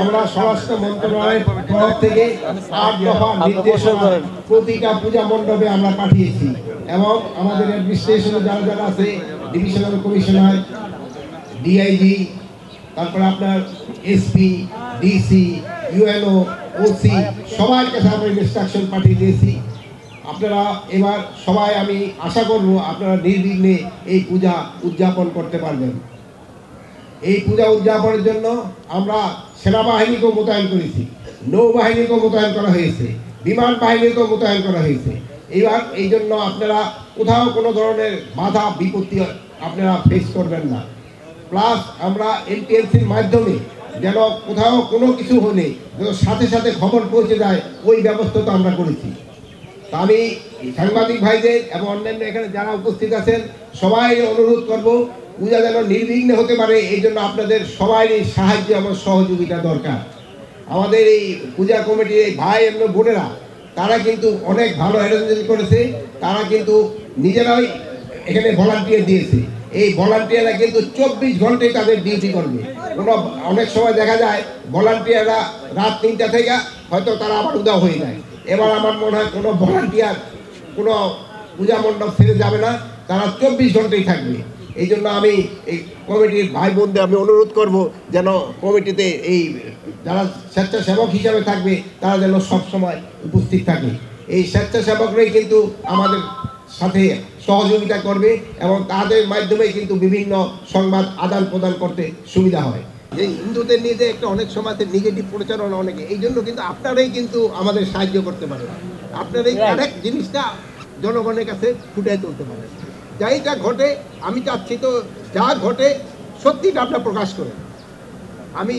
আমরা স্বরাষ্ট্র মন্ত্রণালয়ের তরফ থেকে 8 দফা নির্দেশনা প্রতিটা পূজা মণ্ডপে আমরা পাঠিয়েছি এবং আমাদের অ্যাডমিনিস্ট্রেশনে যারা যারা আছে ডিভিশনাল কমিশনার, ডিআইজি, তারপরে আপনার এসপি, ডিসি, ইউএনও, ওসি সবার কাছে আমরা ইনস্ট্রাকশন পাঠিয়ে দিয়েছি। আপনারা এবার সবাই, আমি আশা করব আপনারা নির্বিঘ্নে এই পূজা উদযাপন করতে পারবেন। এই পূজা উদযাপনের জন্য আমরা সেনাবাহিনীকেও মোতায়েন করেছি, নৌবাহিনীকেও মোতায়েন করা হয়েছে, বিমান বাহিনীকেও মোতায়েন করা হয়েছে। এবার এই জন্য আপনারা কোথাও কোনো ধরনের বাধা বিপত্তি আপনারা ফেস করবেন না। প্লাস আমরা এনটিএলসির মাধ্যমে যেন কোথাও কোনো কিছু হলে যেন সাথে সাথে খবর পৌঁছে যায়, ওই ব্যবস্থা তো আমরা করেছি। তা আমি সাংবাদিক ভাইদের এবং অন্যান্য এখানে যারা উপস্থিত আছেন সবাই অনুরোধ করব, পূজা যেন নির্বিঘ্নে হতে পারে এই জন্য আপনাদের সবারই সাহায্য এবং সহযোগিতা দরকার। আমাদের এই পূজা কমিটির এই ভাই এবং বোনেরা তারা কিন্তু অনেক ভালো অ্যারেঞ্জমেন্ট করেছে, তারা কিন্তু নিজেরাই এখানে ভলান্টিয়ার দিয়েছে। এই ভলান্টিয়াররা কিন্তু 24 ঘন্টায় তাদের ডিউটি করবে। অনেক সময় দেখা যায় ভলান্টিয়াররা রাত 3টা থেকে হয়তো তারা আবার উধাও হয়ে যায়। এবার আমার মনে হয় কোনো ভলান্টিয়ার কোনো পূজা মণ্ডপ ছেড়ে যাবে না, তারা 24 ঘন্টাই থাকবে। এই জন্য আমি এই কমিটির ভাই বোনদের আমি অনুরোধ করব যেন কমিটিতে এই যারা স্বেচ্ছাসেবক হিসাবে থাকবে তারা যেন সবসময় উপস্থিত থাকে। এই স্বেচ্ছাসেবকরাই কিন্তু আমাদের সাথে সহযোগিতা করবে এবং তাদের মাধ্যমে কিন্তু বিভিন্ন সংবাদ আদান প্রদান করতে সুবিধা হয়। যে হিন্দুদের নিয়ে যে একটা অনেক সময় নেগেটিভ প্রচারণা অনেকে, এই জন্য কিন্তু আপনারাই কিন্তু আমাদের সাহায্য করতে পারেন। আপনারাই কারেক্ট জিনিসটা জনগণের কাছে ফুটিয়ে তুলতে পারেন। যাইটা ঘটে আমি চাচ্ছি তো যা ঘটে সত্যিটা আপনারা প্রকাশ করেন। আমি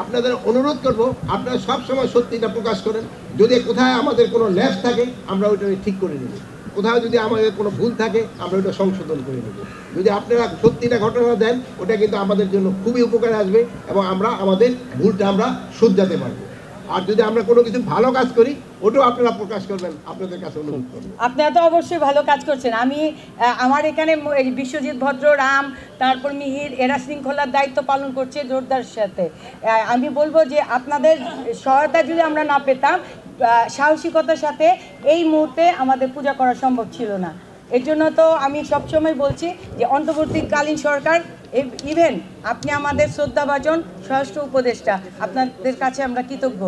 আপনাদের অনুরোধ করব আপনারা সব সময় সত্যিটা প্রকাশ করেন। যদি কোথায় আমাদের কোনো ল্যাব থাকে আমরা ওইটা ঠিক করে নেব, কোথাও যদি আমাদের কোনো ভুল থাকে আমরা ওইটা সংশোধন করে নেব। যদি আপনারা সত্যিটা ঘটনা দেন ওটা কিন্তু আমাদের জন্য খুবই উপকারে আসবে এবং আমরা আমাদের ভুলটা আমরা শুধরাতে পারবো। আর যদি আমরা কোনো কিছু ভালো কাজ করি ওটাও আপনারা প্রকাশ করবেন, আপনাদের কাছে অনুরোধ করবেন। আপনারা তো অবশ্যই ভালো কাজ করছেন। আমি আমার এখানে বিশ্বজিৎ ভদ্র, রাম, তারপর মিহির, এরা শৃঙ্খলার দায়িত্ব পালন করছে জোরদার সাথে। আমি বলবো যে আপনাদের সহায়তা যদি আমরা না পেতাম, সাহসিকতার সাথে এই মুহূর্তে আমাদের পূজা করা সম্ভব ছিল না। এর জন্য তো আমি সবসময় বলছি যে অন্তর্বর্তীকালীন সরকার, ইভেন আপনি আমাদের শ্রদ্ধাভাজন স্বরাষ্ট্র উপদেষ্টা, আপনাদের কাছে আমরা কৃতজ্ঞ।